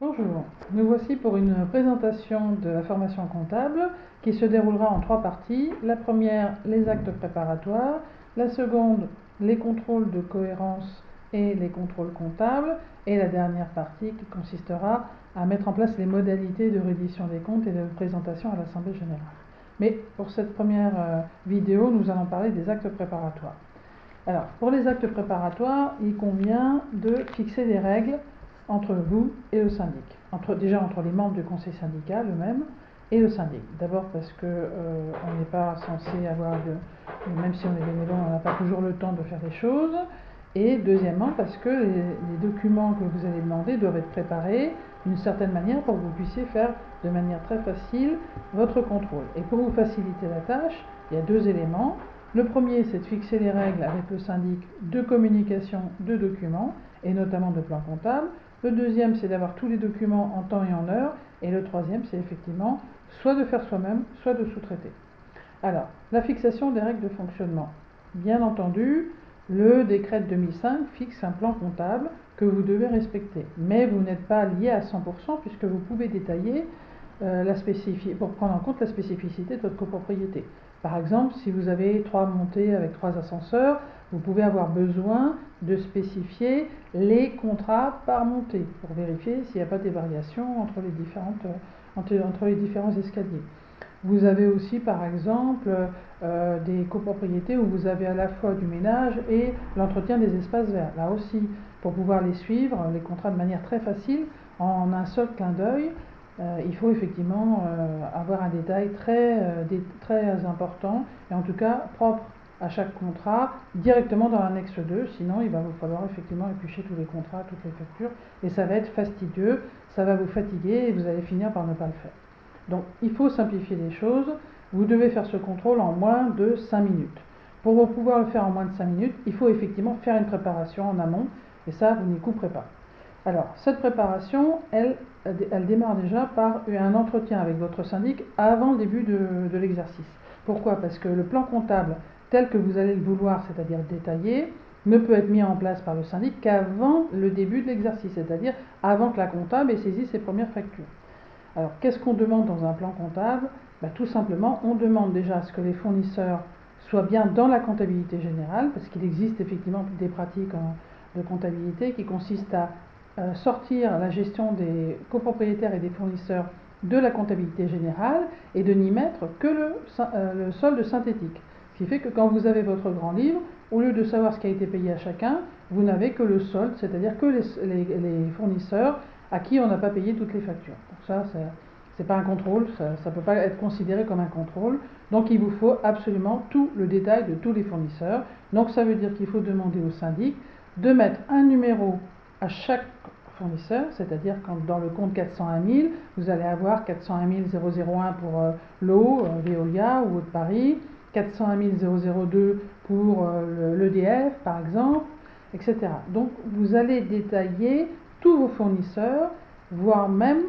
Bonjour, nous voici pour une présentation de la formation comptable qui se déroulera en 3 parties. La première, les actes préparatoires. La seconde, les contrôles de cohérence et les contrôles comptables. Et la dernière partie qui consistera à mettre en place les modalités de reddition des comptes et de présentation à l'Assemblée générale. Mais pour cette première vidéo, nous allons parler des actes préparatoires. Alors, pour les actes préparatoires, il convient de fixer des règles entre vous et le syndic. Déjà entre les membres du conseil syndical eux-mêmes et le syndic. D'abord parce que on n'est pas censé avoir même si on est bénévole, on n'a pas toujours le temps de faire les choses. Et deuxièmement parce que les documents que vous allez demander doivent être préparés d'une certaine manière pour que vous puissiez faire de manière très facile votre contrôle. Et pour vous faciliter la tâche, il y a 2 éléments. Le premier, c'est de fixer les règles avec le syndic de communication de documents, et notamment de plans comptables. Le deuxième, c'est d'avoir tous les documents en temps et en heure. Et le troisième, c'est effectivement soit de faire soi-même, soit de sous-traiter. Alors, la fixation des règles de fonctionnement. Bien entendu, le décret de 2005 fixe un plan comptable que vous devez respecter. Mais vous n'êtes pas lié à 100% puisque vous pouvez détailler pour prendre en compte la spécificité de votre copropriété. Par exemple, si vous avez 3 montées avec 3 ascenseurs, vous pouvez avoir besoin de spécifier les contrats par montée pour vérifier s'il n'y a pas des variations entre les différents escaliers. Vous avez aussi par exemple des copropriétés où vous avez à la fois du ménage et l'entretien des espaces verts. Là aussi, pour pouvoir les suivre, les contrats de manière très facile, en un seul clin d'œil, il faut effectivement avoir un détail très important et en tout cas propre à chaque contrat directement dans l'annexe 2, sinon il va vous falloir effectivement éplucher tous les contrats, toutes les factures et ça va être fastidieux, ça va vous fatiguer et vous allez finir par ne pas le faire. Donc il faut simplifier les choses, vous devez faire ce contrôle en moins de 5 minutes. Pour pouvoir le faire en moins de 5 minutes, il faut effectivement faire une préparation en amont et ça vous n'y couperez pas. Alors, cette préparation, elle démarre déjà par un entretien avec votre syndic avant le début de l'exercice. Pourquoi? Parce que le plan comptable tel que vous allez le vouloir, c'est-à-dire détaillé, ne peut être mis en place par le syndic qu'avant le début de l'exercice, c'est-à-dire avant que la comptable ait saisi ses premières factures. Alors, qu'est-ce qu'on demande dans un plan comptable? Tout simplement, on demande déjà à ce que les fournisseurs soient bien dans la comptabilité générale, parce qu'il existe effectivement des pratiques de comptabilité qui consistent à sortir la gestion des copropriétaires et des fournisseurs de la comptabilité générale et de n'y mettre que le solde synthétique. Ce qui fait que quand vous avez votre grand livre, au lieu de savoir ce qui a été payé à chacun, vous n'avez que le solde, c'est-à-dire que les fournisseurs à qui on n'a pas payé toutes les factures. Donc ça, c'est pas un contrôle, ça ne peut pas être considéré comme un contrôle. Donc il vous faut absolument tout le détail de tous les fournisseurs. Donc ça veut dire qu'il faut demander au syndic de mettre un numéro à chaque fournisseur, c'est-à-dire quand dans le compte 401 000, vous allez avoir 401 001 pour l'eau, Veolia ou de Paris, 401 002 pour l'EDF par exemple, etc. Donc vous allez détailler tous vos fournisseurs, voire même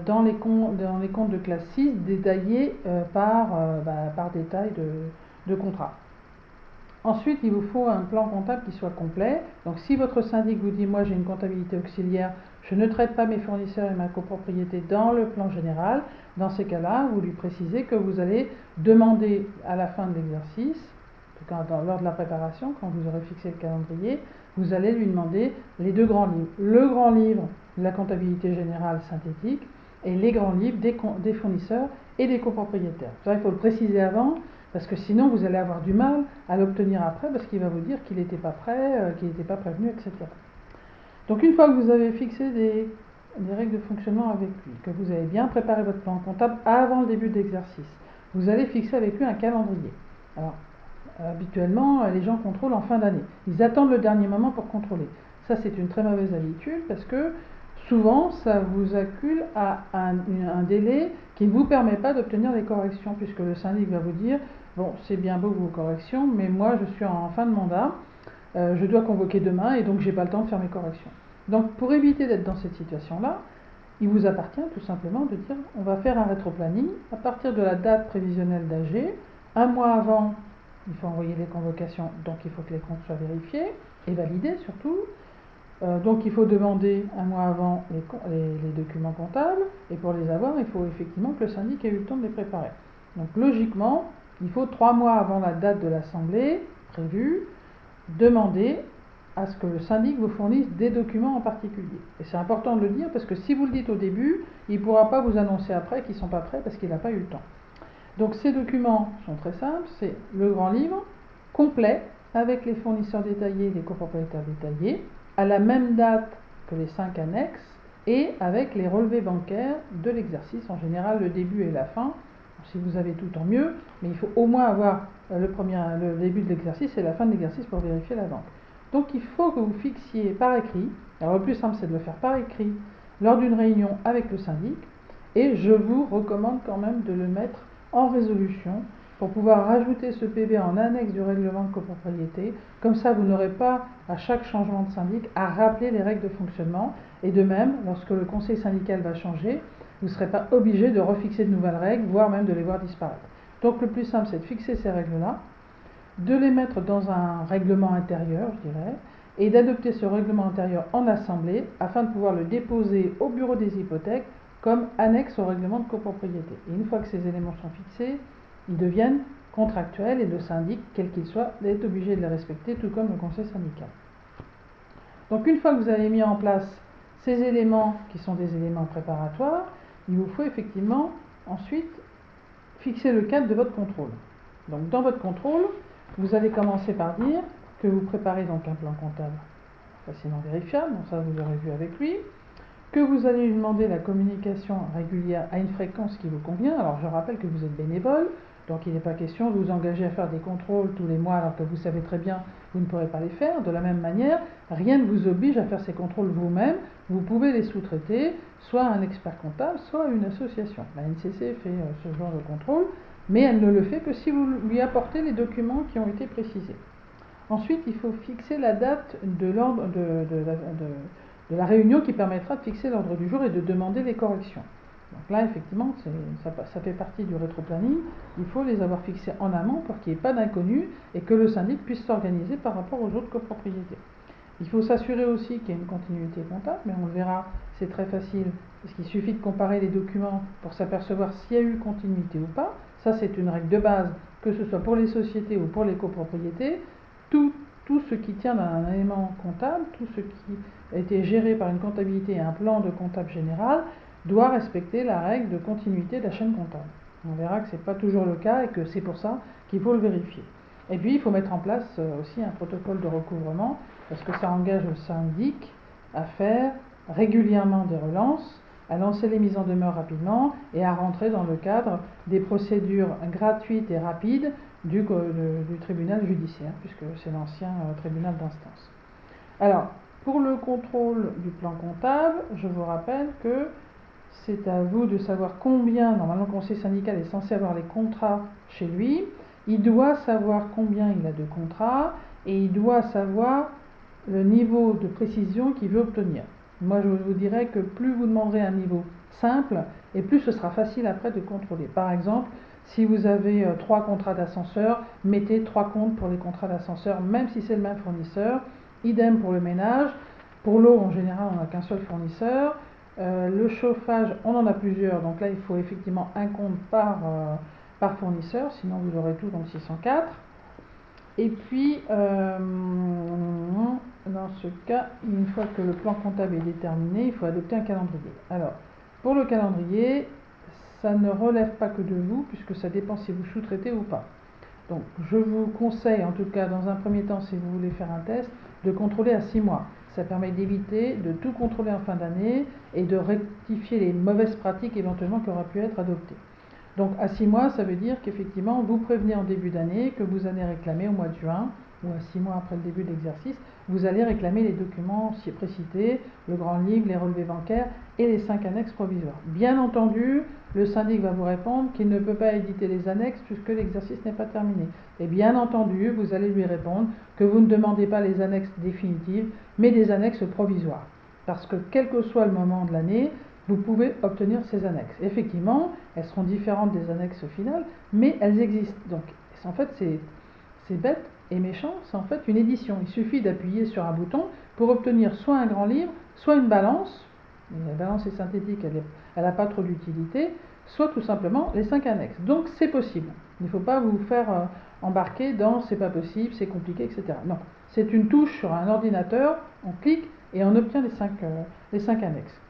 dans les comptes de classe 6 détaillés par détail de contrat. Ensuite, il vous faut un plan comptable qui soit complet. Donc si votre syndic vous dit « moi j'ai une comptabilité auxiliaire, je ne traite pas mes fournisseurs et ma copropriété dans le plan général », dans ces cas-là, vous lui précisez que vous allez demander à la fin de l'exercice, lors de la préparation, quand vous aurez fixé le calendrier, vous allez lui demander les 2 grands livres. Le grand livre de la comptabilité générale synthétique et les grands livres des fournisseurs et des copropriétaires. Ça, il faut le préciser avant, parce que sinon vous allez avoir du mal à l'obtenir après, parce qu'il va vous dire qu'il n'était pas prêt, qu'il n'était pas prévenu, etc. Donc une fois que vous avez fixé des règles de fonctionnement avec lui, que vous avez bien préparé votre plan comptable avant le début de l'exercice, vous allez fixer avec lui un calendrier. Alors, habituellement, les gens contrôlent en fin d'année. Ils attendent le dernier moment pour contrôler. Ça, c'est une très mauvaise habitude parce que souvent, ça vous accule à un délai qui ne vous permet pas d'obtenir les corrections, puisque le syndic va vous dire « Bon, c'est bien beau vos corrections, mais moi, je suis en fin de mandat, je dois convoquer demain et donc j'ai pas le temps de faire mes corrections. » Donc, pour éviter d'être dans cette situation-là, il vous appartient tout simplement de dire « On va faire un rétro-planning à partir de la date prévisionnelle d'AG, un mois avant, il faut envoyer les convocations, donc il faut que les comptes soient vérifiés et validés surtout. Donc il faut demander un mois avant les documents comptables, et pour les avoir, il faut effectivement que le syndic ait eu le temps de les préparer. Donc logiquement, il faut 3 mois avant la date de l'assemblée prévue, demander à ce que le syndic vous fournisse des documents en particulier. Et c'est important de le dire parce que si vous le dites au début, il ne pourra pas vous annoncer après qu'ils ne sont pas prêts parce qu'il n'a pas eu le temps. Donc ces documents sont très simples, c'est le grand livre complet avec les fournisseurs détaillés, les copropriétaires détaillés, à la même date que les 5 annexes et avec les relevés bancaires de l'exercice, en général le début et la fin. Si vous avez tout, tant mieux, mais il faut au moins avoir le début de l'exercice et la fin de l'exercice pour vérifier la banque. Donc il faut que vous fixiez par écrit, alors le plus simple c'est de le faire par écrit lors d'une réunion avec le syndic, et je vous recommande quand même de le mettre en résolution pour pouvoir rajouter ce PV en annexe du règlement de copropriété. Comme ça, vous n'aurez pas à chaque changement de syndic à rappeler les règles de fonctionnement. Et de même, lorsque le conseil syndical va changer, vous ne serez pas obligé de refixer de nouvelles règles, voire même de les voir disparaître. Donc le plus simple, c'est de fixer ces règles-là, de les mettre dans un règlement intérieur, je dirais, et d'adopter ce règlement intérieur en assemblée afin de pouvoir le déposer au bureau des hypothèques comme annexe au règlement de copropriété. Et une fois que ces éléments sont fixés, ils deviennent contractuels et le syndic, quel qu'il soit, est obligé de les respecter, tout comme le conseil syndical. Donc une fois que vous avez mis en place ces éléments qui sont des éléments préparatoires, il vous faut effectivement ensuite fixer le cadre de votre contrôle. Donc dans votre contrôle, vous allez commencer par dire que vous préparez donc un plan comptable facilement vérifiable, donc ça vous aurez vu avec lui, que vous allez lui demander la communication régulière à une fréquence qui vous convient. Alors je rappelle que vous êtes bénévole, donc il n'est pas question de vous engager à faire des contrôles tous les mois alors que vous savez très bien que vous ne pourrez pas les faire. De la même manière, rien ne vous oblige à faire ces contrôles vous-même, vous pouvez les sous-traiter, soit à un expert comptable, soit à une association. La NCC fait ce genre de contrôle, mais elle ne le fait que si vous lui apportez les documents qui ont été précisés. Ensuite, il faut fixer la date de la réunion qui permettra de fixer l'ordre du jour et de demander les corrections. Donc là, effectivement, ça fait partie du rétro-planning. Il faut les avoir fixés en amont pour qu'il n'y ait pas d'inconnus et que le syndic puisse s'organiser par rapport aux autres copropriétés. Il faut s'assurer aussi qu'il y ait une continuité comptable, mais on le verra, c'est très facile, parce qu'il suffit de comparer les documents pour s'apercevoir s'il y a eu continuité ou pas. Ça, c'est une règle de base, que ce soit pour les sociétés ou pour les copropriétés. Tout ce qui tient d'un élément comptable, tout ce qui a été géré par une comptabilité et un plan de comptable général, doit respecter la règle de continuité de la chaîne comptable. On verra que ce n'est pas toujours le cas et que c'est pour ça qu'il faut le vérifier. Et puis, il faut mettre en place aussi un protocole de recouvrement, parce que ça engage le syndic à faire régulièrement des relances, à lancer les mises en demeure rapidement et à rentrer dans le cadre des procédures gratuites et rapides du tribunal judiciaire, puisque c'est l'ancien tribunal d'instance. Alors, pour le contrôle du plan comptable, je vous rappelle que c'est à vous de savoir combien, normalement le conseil syndical est censé avoir les contrats chez lui, il doit savoir combien il a de contrats et il doit savoir le niveau de précision qu'il veut obtenir. Moi je vous dirais que plus vous demanderez un niveau simple et plus ce sera facile après de contrôler. Par exemple, si vous avez 3 contrats d'ascenseur, mettez 3 comptes pour les contrats d'ascenseur, même si c'est le même fournisseur. Idem pour le ménage. Pour l'eau, en général, on n'a qu'un seul fournisseur. Le chauffage, on en a plusieurs, donc là il faut effectivement un compte par fournisseur, sinon vous aurez tout dans le 604. Et puis, dans ce cas, une fois que le plan comptable est déterminé, il faut adopter un calendrier. Alors, pour le calendrier, ça ne relève pas que de vous, puisque ça dépend si vous sous-traitez ou pas. Donc, je vous conseille, en tout cas, dans un premier temps, si vous voulez faire un test, de contrôler à 6 mois. Ça permet d'éviter de tout contrôler en fin d'année et de rectifier les mauvaises pratiques éventuellement qui auraient pu être adoptées. Donc à 6 mois, ça veut dire qu'effectivement, vous prévenez en début d'année que vous allez réclamer au mois de juin, ou à 6 mois après le début de l'exercice, vous allez réclamer les documents précités, le grand livre, les relevés bancaires et les 5 annexes provisoires. Bien entendu, le syndic va vous répondre qu'il ne peut pas éditer les annexes puisque l'exercice n'est pas terminé. Et bien entendu, vous allez lui répondre que vous ne demandez pas les annexes définitives, mais des annexes provisoires. Parce que quel que soit le moment de l'année, vous pouvez obtenir ces annexes. Effectivement, elles seront différentes des annexes finales, mais elles existent. Donc, en fait, c'est bête, est méchant, c'est en fait une édition. Il suffit d'appuyer sur un bouton pour obtenir soit un grand livre, soit une balance. La balance est synthétique, elle n'a pas trop d'utilité, soit tout simplement les 5 annexes. Donc c'est possible. Il ne faut pas vous faire embarquer dans c'est pas possible, c'est compliqué, etc. Non, c'est une touche sur un ordinateur, on clique et on obtient les 5 annexes.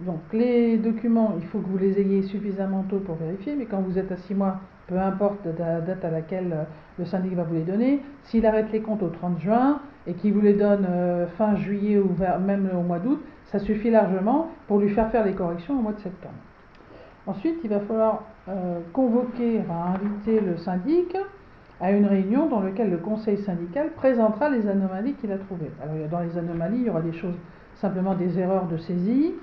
Donc les documents, il faut que vous les ayez suffisamment tôt pour vérifier, mais quand vous êtes à 6 mois, peu importe la date à laquelle le syndic va vous les donner, s'il arrête les comptes au 30 juin et qu'il vous les donne fin juillet ou même au mois d'août, ça suffit largement pour lui faire les corrections au mois de septembre. Ensuite, il va falloir inviter le syndic à une réunion dans laquelle le conseil syndical présentera les anomalies qu'il a trouvées. Alors dans les anomalies, il y aura des choses, simplement des erreurs de saisie,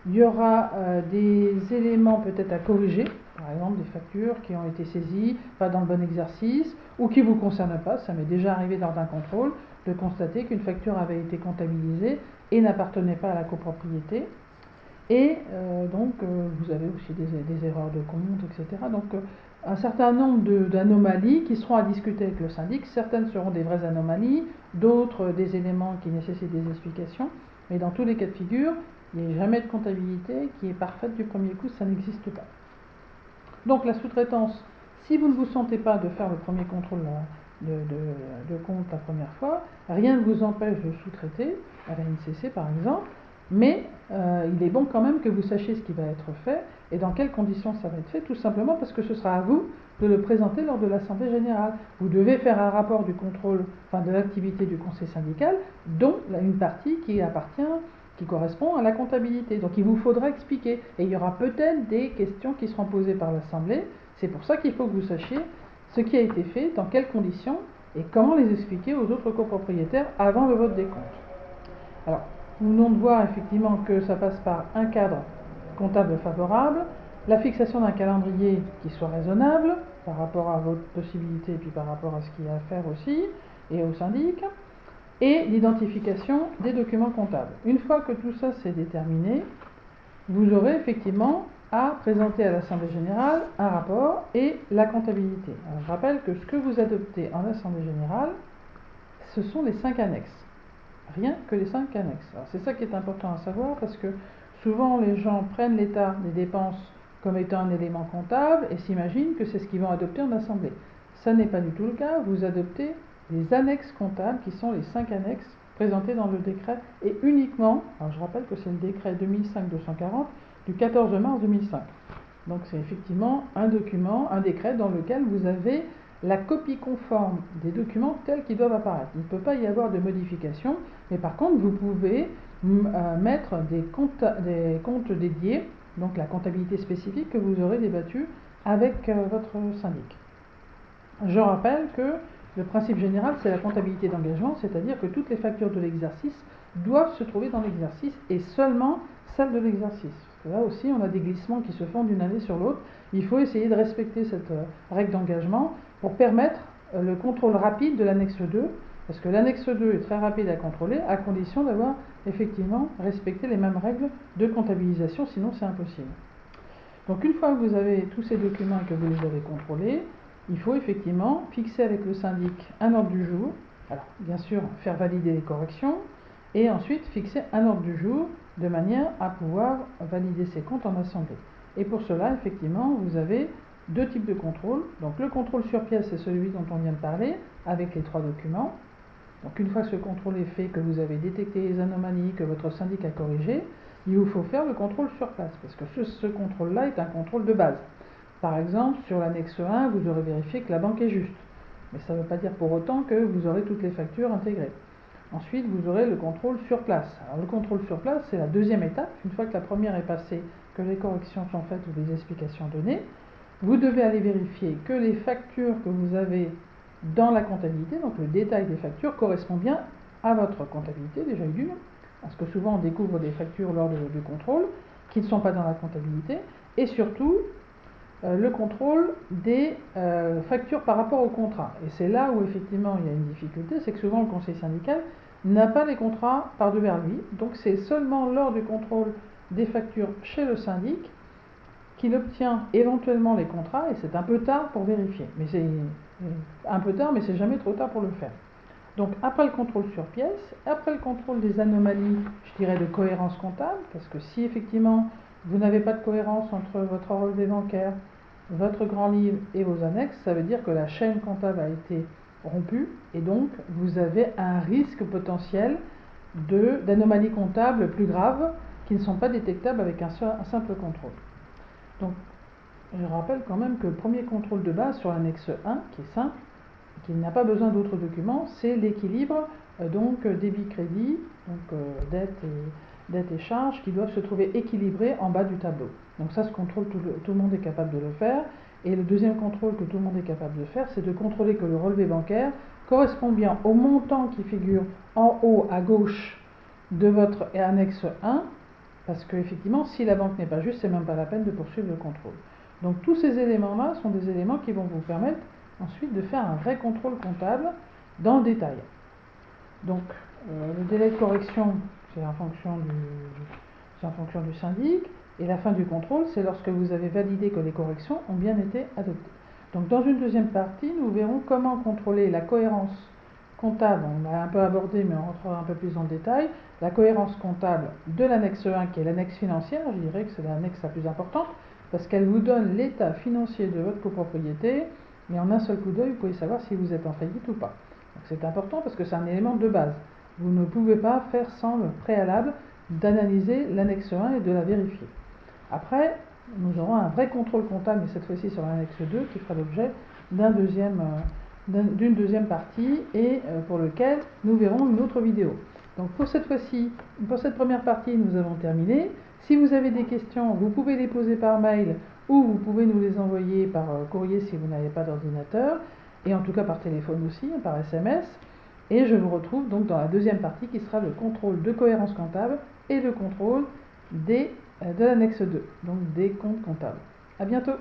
il y aura des éléments peut-être à corriger, par exemple des factures qui ont été saisies, pas dans le bon exercice, ou qui ne vous concernent pas. Ça m'est déjà arrivé lors d'un contrôle de constater qu'une facture avait été comptabilisée et n'appartenait pas à la copropriété. Et vous avez aussi des erreurs de compte, etc. Donc un certain nombre d'anomalies qui seront à discuter avec le syndic. Certaines seront des vraies anomalies, d'autres des éléments qui nécessitent des explications. Mais dans tous les cas de figure, il n'y a jamais de comptabilité qui est parfaite du premier coup, ça n'existe pas. Donc la sous-traitance, si vous ne vous sentez pas de faire le premier contrôle de compte la première fois, rien ne vous empêche de sous-traiter à la NCC par exemple, mais il est bon quand même que vous sachiez ce qui va être fait et dans quelles conditions ça va être fait, tout simplement parce que ce sera à vous de le présenter lors de l'Assemblée Générale. Vous devez faire un rapport du contrôle, de l'activité du conseil syndical, dont une partie qui correspond à la comptabilité. Donc il vous faudra expliquer. Et il y aura peut-être des questions qui seront posées par l'Assemblée. C'est pour ça qu'il faut que vous sachiez ce qui a été fait, dans quelles conditions, et comment les expliquer aux autres copropriétaires avant le vote des comptes. Alors, nous venons de voir effectivement que ça passe par un cadre comptable favorable, la fixation d'un calendrier qui soit raisonnable par rapport à votre possibilité et puis par rapport à ce qu'il y a à faire aussi, et au syndic, et l'identification des documents comptables. Une fois que tout ça c'est déterminé, vous aurez effectivement à présenter à l'Assemblée Générale un rapport et la comptabilité. Alors, je rappelle que ce que vous adoptez en Assemblée Générale, ce sont les 5 annexes. Rien que les 5 annexes. Alors, c'est ça qui est important à savoir parce que souvent les gens prennent l'état des dépenses comme étant un élément comptable et s'imaginent que c'est ce qu'ils vont adopter en Assemblée. Ça n'est pas du tout le cas. Vous adoptez les annexes comptables qui sont les 5 annexes présentées dans le décret et uniquement, alors je rappelle que c'est le décret 2005-240 du 14 mars 2005. Donc c'est effectivement un document, un décret dans lequel vous avez la copie conforme des documents tels qu'ils doivent apparaître. Il ne peut pas y avoir de modification, mais par contre vous pouvez mettre des comptes dédiés, donc la comptabilité spécifique que vous aurez débattue avec votre syndic. Je rappelle que le principe général c'est la comptabilité d'engagement, c'est-à-dire que toutes les factures de l'exercice doivent se trouver dans l'exercice et seulement celles de l'exercice. Là aussi on a des glissements qui se font d'une année sur l'autre. Il faut essayer de respecter cette règle d'engagement pour permettre le contrôle rapide de l'annexe 2, parce que l'annexe 2 est très rapide à contrôler, à condition d'avoir effectivement respecté les mêmes règles de comptabilisation, sinon c'est impossible. Donc une fois que vous avez tous ces documents et que vous les avez contrôlés, il faut effectivement fixer avec le syndic un ordre du jour, alors bien sûr faire valider les corrections, et ensuite fixer un ordre du jour de manière à pouvoir valider ces comptes en assemblée. Et pour cela, effectivement, vous avez deux types de contrôle. Donc le contrôle sur pièce, c'est celui dont on vient de parler, avec les 3 documents. Donc une fois que ce contrôle est fait, que vous avez détecté les anomalies, que votre syndic a corrigé, il vous faut faire le contrôle sur place, parce que ce contrôle-là est un contrôle de base. Par exemple, sur l'annexe 1, vous aurez vérifié que la banque est juste. Mais ça ne veut pas dire pour autant que vous aurez toutes les factures intégrées. Ensuite, vous aurez le contrôle sur place. Alors le contrôle sur place, c'est la deuxième étape. Une fois que la première est passée, que les corrections sont faites ou les explications données, vous devez aller vérifier que les factures que vous avez dans la comptabilité, donc le détail des factures, correspond bien à votre comptabilité, déjà d'une, parce que souvent on découvre des factures lors du contrôle qui ne sont pas dans la comptabilité, et surtout le contrôle des factures par rapport au contrat. Et c'est là où effectivement il y a une difficulté, c'est que souvent le conseil syndical n'a pas les contrats par-devers lui, donc c'est seulement lors du contrôle des factures chez le syndic qu'il obtient éventuellement les contrats, et c'est un peu tard pour vérifier, mais c'est un peu tard, mais c'est jamais trop tard pour le faire. Donc après le contrôle sur pièce, après le contrôle des anomalies, je dirais de cohérence comptable, parce que si effectivement vous n'avez pas de cohérence entre votre relevé bancaire, votre grand livre et vos annexes, ça veut dire que la chaîne comptable a été rompue, et donc vous avez un risque potentiel d'anomalies comptables plus graves qui ne sont pas détectables avec un simple contrôle. Donc je rappelle quand même que le premier contrôle de base sur l'annexe 1, qui est simple, qui n'a pas besoin d'autres documents, c'est l'équilibre donc débit-crédit, donc dette et charges qui doivent se trouver équilibrés en bas du tableau. Donc ça, ce contrôle, tout le monde est capable de le faire. Et le deuxième contrôle que tout le monde est capable de faire, c'est de contrôler que le relevé bancaire correspond bien au montant qui figure en haut à gauche de votre annexe 1, parce qu'effectivement, si la banque n'est pas juste, c'est même pas la peine de poursuivre le contrôle. Donc tous ces éléments-là sont des éléments qui vont vous permettre ensuite de faire un vrai contrôle comptable dans le détail. Donc le délai de correction, c'est en fonction du syndic, et la fin du contrôle, c'est lorsque vous avez validé que les corrections ont bien été adoptées. Donc dans une deuxième partie, nous verrons comment contrôler la cohérence comptable, on l'a un peu abordé mais on rentrera un peu plus dans le détail, la cohérence comptable de l'annexe 1 qui est l'annexe financière, je dirais que c'est l'annexe la plus importante, parce qu'elle vous donne l'état financier de votre copropriété, mais en un seul coup d'œil, vous pouvez savoir si vous êtes en faillite ou pas. Donc c'est important parce que c'est un élément de base. Vous ne pouvez pas faire sans le préalable d'analyser l'annexe 1 et de la vérifier. Après, nous aurons un vrai contrôle comptable, mais cette fois-ci sur l'annexe 2, qui fera l'objet d'une deuxième partie et pour lequel nous verrons une autre vidéo. Donc pour cette fois-ci, pour cette première partie, nous avons terminé. Si vous avez des questions, vous pouvez les poser par mail ou vous pouvez nous les envoyer par courrier si vous n'avez pas d'ordinateur, et en tout cas par téléphone aussi, par SMS. Et je vous retrouve donc dans la deuxième partie qui sera le contrôle de cohérence comptable et le contrôle de l'annexe 2, donc des comptes comptables. À bientôt!